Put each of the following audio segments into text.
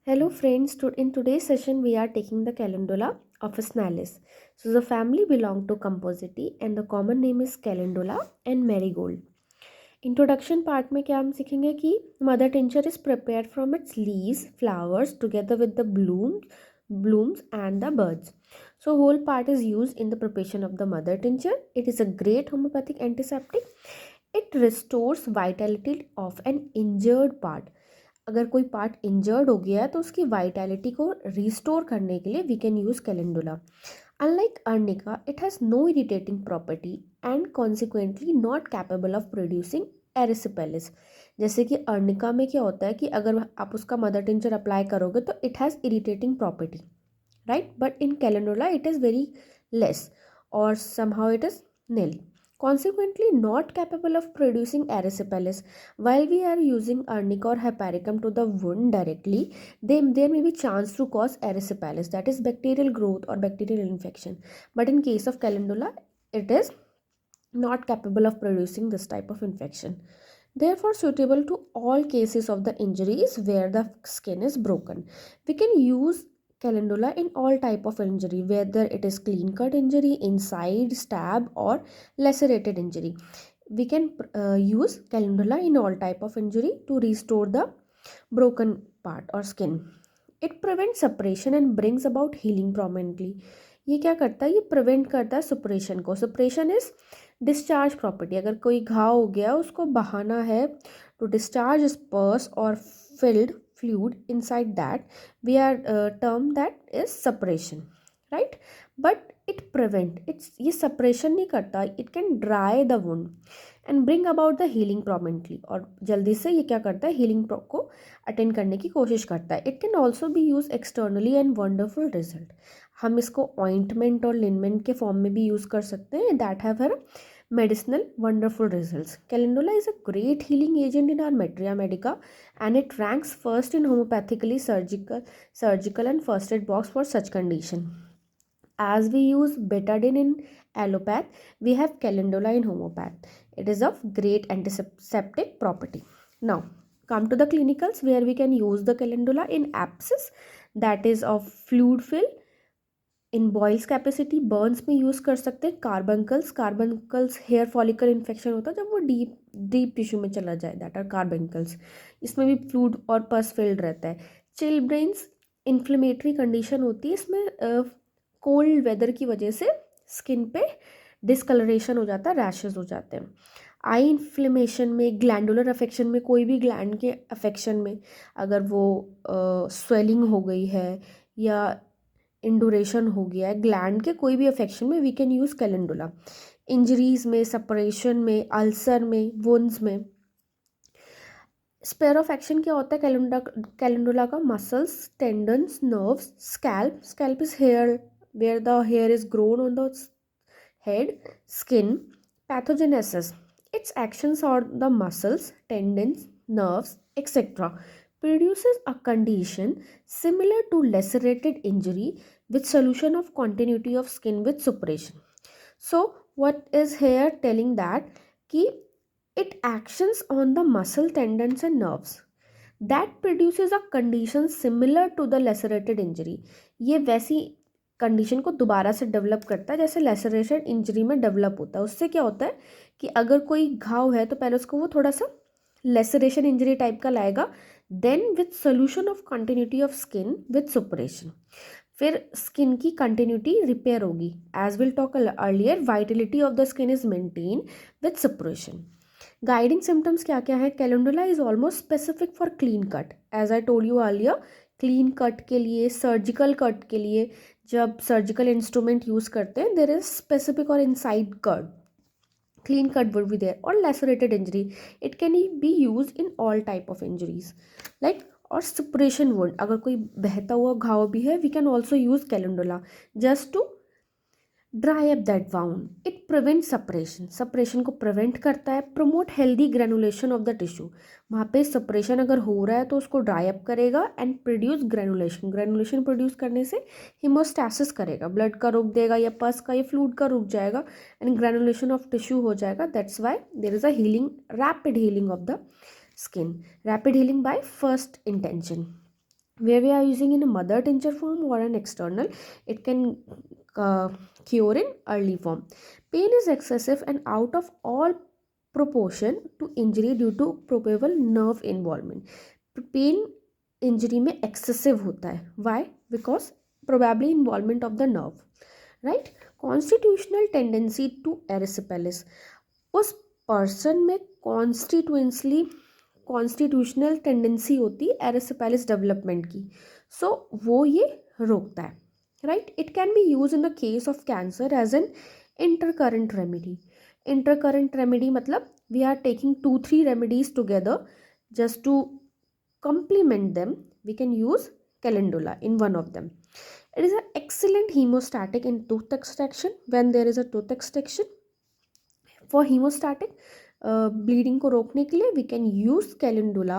Hello friends, in today's session we are taking the calendula of Snalis. So the family belong to Compositae and the common name is calendula and marigold. Introduction part में क्या हम सीखेंगे कि mother tincture is prepared from its leaves, flowers together with the blooms and the buds. So whole part is used in the preparation of the mother tincture. It is a great homeopathic antiseptic. It restores vitality of an injured part. अगर कोई part injured हो गया है तो उसकी vitality को restore करने के लिए we can use calendula. Unlike arnica it has no irritating property and consequently not capable of producing erysipelas. जैसे कि अर्निका में क्या होता है कि अगर आप उसका मदर टिंचर अप्लाई करोगे तो it has irritating property, right? But in calendula it is very less, or somehow it is nil, consequently not capable of producing erysipelas. While we are using arnica or hypericum to the wound directly, there may be chance to cause erysipelas, that is bacterial growth or bacterial infection. But in case of calendula it is not capable of producing this type of infection, therefore suitable to all cases of the injuries where the skin is broken. We can use calendula in all type of injury, whether it is clean cut injury, inside stab or lacerated injury. We can use calendula in all type of injury to restore the broken part or skin. It prevents suppression and brings about healing prominently. ये क्या करता है, ये prevent करता है सुप्रेशन को. सुप्रेशन is discharge property. अगर कोई घाव हो गया उसको बहाना है टू डिस्चार्ज स्पर्स और field fluid inside that, we are term that is suppression, right? But it it's ये suppression नहीं करता, it can dry the wound and bring about the healing prominently. और जल्दी से ये क्या करता है, healing को अटेंड करने की कोशिश करता है. It can also be used externally and wonderful result. हम इसको ointment और liniment के फॉर्म में भी यूज़ कर सकते हैं, that have her medicinal wonderful results. Calendula is a great healing agent in our Materia Medica and it ranks first in homeopathically surgical and first aid box for such condition. As we use betadine in allopath, we have calendula in homeopath. It is of great antiseptic property. Now come to the clinicals where we can use the calendula in abscess, that is of fluid fill, in boils capacity, burns में use कर सकते हैं. कार्बनकल्स hair follicle infection होता है जब वो deep tissue में चला जाए, दैट आर कार्बनकल्स. इसमें भी फ्लूड और पस फिल्ड रहता है. चिल ब्रेन्स इन्फ्लेमेटरी कंडीशन होती है, इसमें कोल्ड वेदर की वजह से स्किन पे डिसकलरेशन हो जाता है, रैशेज हो जाते हैं. आई इन्फ्लेमेशन में, ग्लैंडुलर अफेक्शन में, कोई भी ग्लैंड के अफेक्शन में अगर वो स्वेलिंग हो गई है या इंडोरेशन हो गया है ग्लैंड के कोई भी अफेक्शन में, we can use calendula. Injuries में, सेपरेशन में, अल्सर में, वुंड्स में. स्पेयर ऑफ एक्शन क्या होता है कैलेंडुला का? Muscles, tendons, nerves, scalp is hair where the hair is grown on the head, skin. Pathogenesis, its actions on the muscles, tendons, nerves, etc. produces a condition similar to lacerated injury with solution of continuity of skin with suppression. So what is here telling that ki it actions on the muscle, tendons and nerves that produces a condition similar to the lacerated injury. ये वैसी condition को दोबारा से develop करता है जैसे laceration injury में develop होता है. उससे क्या होता है कि अगर कोई घाव है तो पहले उसको वो थोड़ा सा लेसरेशन इंजरी टाइप का लाएगा, then with solution of continuity of skin with suppuration, फिर स्किन की कंटिन्यूटी रिपेयर होगी. As will talk earlier, vitality of the skin is maintain with suppuration. Guiding symptoms क्या क्या है? Calendula is almost specific for clean cut, as I told you earlier. Clean cut के लिए, surgical cut के लिए जब surgical instrument use करते हैं, देर इज स्पेसिफिक और incised cut, clean cut would be there. और lacerated injury, it can be use in all type of injuries like. और सुपरेशन वुंड, अगर कोई बहता हुआ घाव भी है, we can also use calendula just to dry up that wound. It prevent suppuration को प्रिवेंट करता है. Promote healthy granulation of the tissue, वहाँ पे सपरेशन अगर हो रहा है तो उसको ड्राई अप करेगा एंड प्रोड्यूस ग्रेनुलेशन प्रोड्यूस करने से हिमोस्टैसिस करेगा, ब्लड का रुक देगा या पस का या फ्लूइड का रुक जाएगा एंड ग्रेनुलेशन ऑफ टिश्यू हो जाएगा. That's why there is a rapid healing of the skin, rapid healing by first intention. where we are using in a mother tincture form or an external, it can cure in early form. Pain is excessive and out of all proportion to injury due to probable nerve involvement. Pain injury में excessive होता है. Why? Because probably involvement of the nerve, right? Constitutional tendency to erysipelas, उस person में constitutional tendency होती है एरिसिपेलिस development की, सो वो ये रोकता है, right. It can be use in the case of cancer as an intercurrent remedy. Intercurrent remedy मतलब we are taking 2-3 remedies together just to complement them. We can use calendula in one of them. It is an excellent hemostatic in tooth extraction. When there is a tooth extraction, for hemostatic bleeding को रोकने के लिए we can use calendula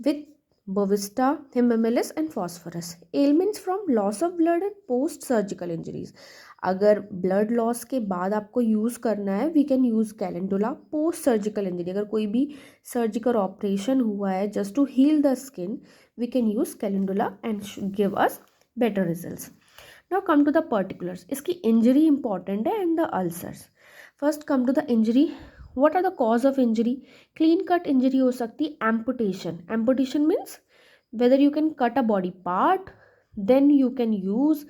with Bovista, Hemimilis and phosphorus. Ailments from loss of blood and post surgical injuries. अगर blood loss के बाद आपको use करना है, we can use calendula. Post surgical injury, अगर कोई भी सर्जिकल ऑपरेशन हुआ है just to heal the skin, we can use calendula and give us better results. Now come to the particulars. इसकी इंजरी इंपॉर्टेंट है and the ulcers. First come to the injury. What are the cause of injury? Clean cut injury हो सकती है. Amputation. Amputation means whether you can cut a body part, then you can use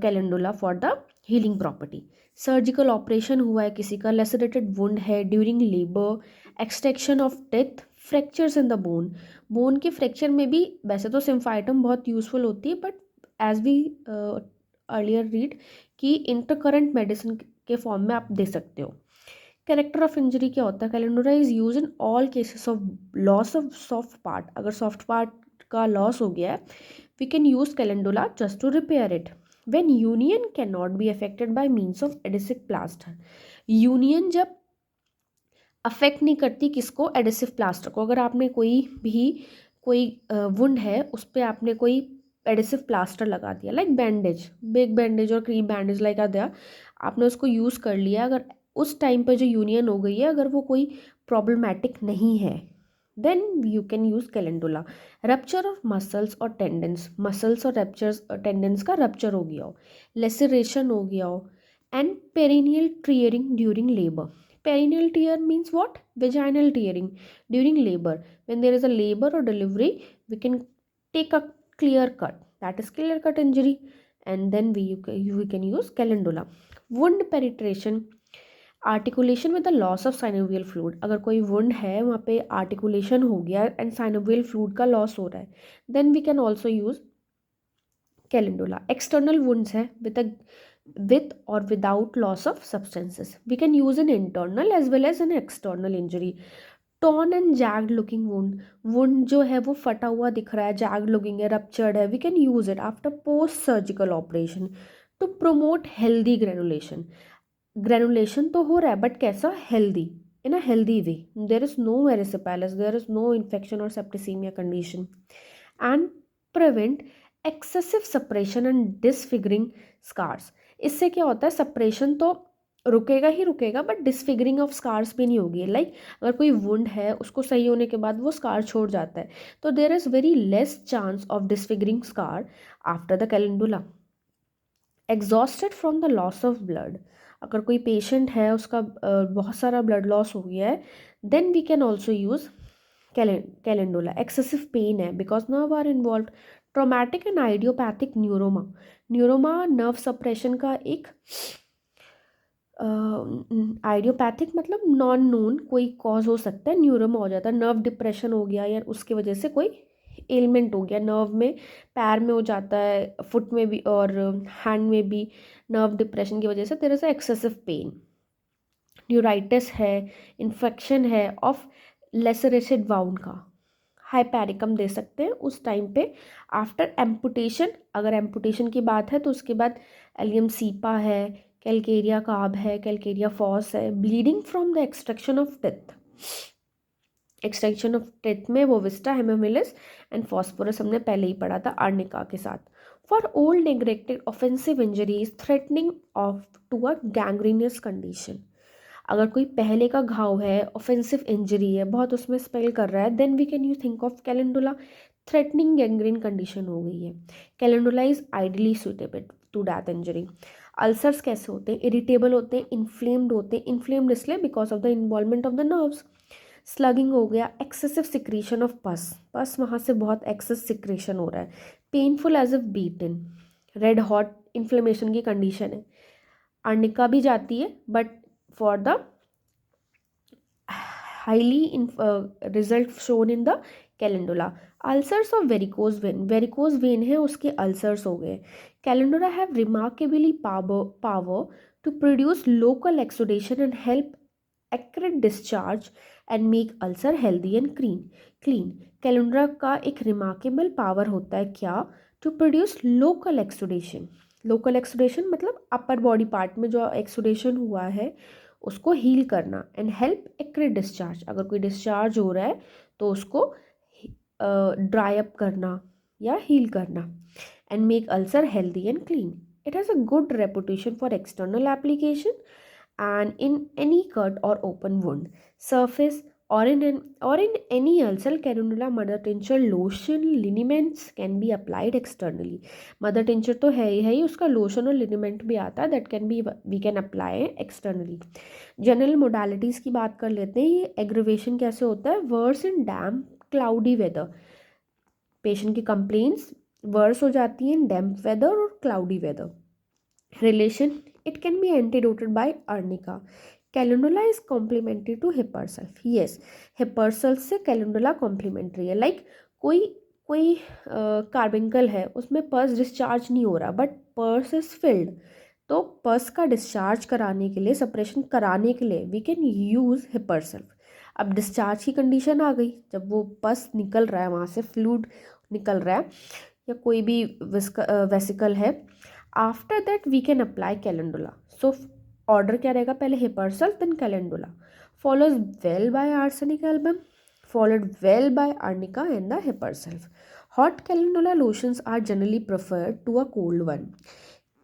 calendula for the healing property. Surgical operation हुआ है किसी का, lacerated wound है during labour, extraction of teeth, fractures in the bone. Bone के fracture में भी वैसे तो सिम्फाइटम बहुत यूजफुल होती है, but as we earlier read कि इंटरकरेंट मेडिसिन के फॉर्म में आप दे सकते हो. कैरेक्टर ऑफ इंजरी क्या होता है? Calendula is use in all cases of loss of soft part. अगर सॉफ्ट पार्ट का लॉस हो गया है, we can use calendula just to repair it. When union can not be affected by means of adhesive plaster. Union जब affect नहीं करती किसको? Adhesive plaster को. अगर आपने कोई वुंड है उस पर आपने कोई एडेसिव प्लास्टर लगा दिया, लाइक बैंडेज, बिग बैंडेज और क्रीम बैंडेज लगा दिया, आपने उसको यूज़ कर लिया, अगर उस टाइम पर जो यूनियन हो गई है अगर वो कोई प्रॉब्लमैटिक नहीं है, then you can use calendula. Rupture of muscles और टेंडेंस. मसल्स और रप्चर्स टेंडेंस का रप्चर हो गया हो, लेसरेशन हो गया हो, and perineal tearing during labour. Perineal tear means what? Vaginal tearing during labor. When there is a labor or delivery, we can take a clear cut. That is clear cut injury, and then we can use calendula. Wound penetration, articulation with the loss of synovial fluid. अगर कोई wound है वहाँ पे articulation हो गया and synovial fluid का loss हो रहा है, then we can also use calendula. External wounds है with or without loss of substances, we can use an internal as well as an external injury. Torn and jagged looking wound जो है वो फटा हुआ दिख रहा है, jagged looking है, ruptured है, we can use it after post surgical operation to promote healthy granulation. Granulation तो हो रहा है बट कैसा? healthy, in a healthy way. There is no erysipelas, there is no infection or septicemia condition. And prevent excessive suppression and disfiguring scars. इससे क्या होता है? Suppression तो रुकेगा ही रुकेगा बट डिसफिगरिंग ऑफ स्कार्स भी नहीं होगी. लाइक अगर कोई वुंड है उसको सही होने के बाद वो स्कार छोड़ जाता है, तो there is very less chance of disfiguring scar after the calendula. Exhausted from the loss of blood. अगर कोई पेशेंट है उसका बहुत सारा ब्लड लॉस हो गया है, then we can also use calendula. Excessive pain है because nerve are involve. Traumatic and idiopathic neuroma. Neuroma nerve suppression का एक आइडियोपैथिक मतलब नॉन नोन कोई कॉज हो सकता है, न्यूरोमा हो जाता है. नर्व डिप्रेशन हो गया या उसके वजह से कोई एलिमेंट हो गया नर्व में, पैर में हो जाता है, फुट में भी और हैंड में भी. नर्व डिप्रेशन की वजह से there is a excessive pain. Neuritis है, इन्फेक्शन है ऑफ लेसरेटेड वाउंड का, हाइपेरिकम दे सकते हैं उस टाइम पे आफ्टर एम्पुटेशन. अगर एम्पुटेशन की बात है तो उसके बाद एलियम सीपा है, कैलकेरिया कार्ब है, कैलकेरिया फॉस है. Bleeding from the extraction of teeth. Extraction of teeth में बोविस्टा, हेमामिलिस एंड फॉस्फोरस हमने पहले ही पढ़ा था आर्निका के साथ. For old neglected offensive injuries threatening of to a gangrenous condition. अगर कोई पहले का घाव है, ऑफेंसिव इंजरी है, बहुत उसमें स्पेल कर रहा है, then we can you think of calendula. Threatening gangrene condition हो गई है। Calendula is ideally suitable to death injury. Ulcers कैसे होते हैं? इरिटेबल होते हैं, इन्फ्लेम्ड होते हैं। इन्फ्लेम्ड इसलिए because of the involvement of the nerves. स्लगिंग हो गया, एक्सेसिव सिक्रीशन ऑफ पस, पस वहाँ से बहुत एक्सेस सिक्रेशन हो रहा है। Painful as if beaten, red hot inflammation की कंडीशन है। अर्निका भी जाती है but for the highly result shown in the calendula. Ulcers of varicose vein, varicose vein है उसके अल्सर्स हो गए। Calendula have remarkably power to produce local exudation and help accurate discharge and make ulcer healthy and clean। Calendula का एक remarkable power होता है क्या? To produce local exudation. Local exudation मतलब अपर बॉडी पार्ट में जो एक्सुडेशन हुआ है उसको हील करना, एंड हेल्प एक्यूरेट डिस्चार्ज, अगर कोई डिस्चार्ज हो रहा है तो उसको ड्राई अप करना या हील करना, and make ulcer healthy and clean. It has a good reputation for external application and in any cut or open wound surface or in any ulcer, calendula mother tincture lotion liniments can be applied externally। mother tincture तो है ही उसका lotion और लिनिमेंट भी आता है, that can be we can apply externally. General modalities की बात कर लेते हैं। ये एग्रीवेशन कैसे होता है? Worse in damp cloudy weather, patient की कंप्लेंट्स वर्स हो जाती हैं डैम्प वेदर और cloudy weather. Relation, it can be antidoted by arnica। Calendula is complementary to hippersulf। yes, hippersulf से calendula complementary है। like कोई कोई कार्बिंकल है उसमें पर्स डिस्चार्ज नहीं हो रहा बट पर्स इज फिल्ड, तो पर्स का डिस्चार्ज कराने के लिए, सेपरेशन कराने के लिए वी कैन यूज़ हिपरसल्फ। अब डिस्चार्ज की कंडीशन आ गई, जब वो पस निकल रहा है, वहाँ से फ्लूइड निकल रहा है या कोई भी वेसिकल है, after that we can apply calendula. So order क्या रहेगा? पहले hepar sulph then calendula, follows well by arsenic album, followed well by arnica and the hipersulf। Hot calendula lotions are generally preferred to a cold one।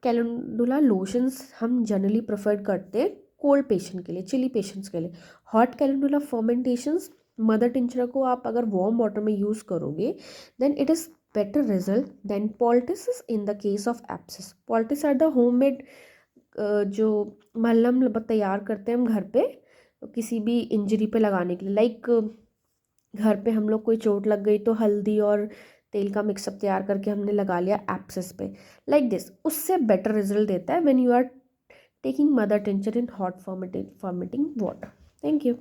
Calendula lotions हम generally prefer करते हैं cold patient के लिए, chilli patients के लिए। Hot calendula fomentations, mother tincture को आप अगर वार्म वाटर में यूज़ करोगे then it is better result than poultice in the case of sepsis. Poultice are the homemade जो मलहम तैयार करते हैं हम घर पे किसी भी इंजरी पे लगाने के लिए। लाइक घर पे हम लोग कोई चोट लग गई तो हल्दी और तेल का मिक्सअप तैयार करके हमने लगा लिया एप्सिस पे, लाइक दिस, उससे बेटर रिजल्ट देता है when you are taking mother tincture in hot formatting water. Thank you.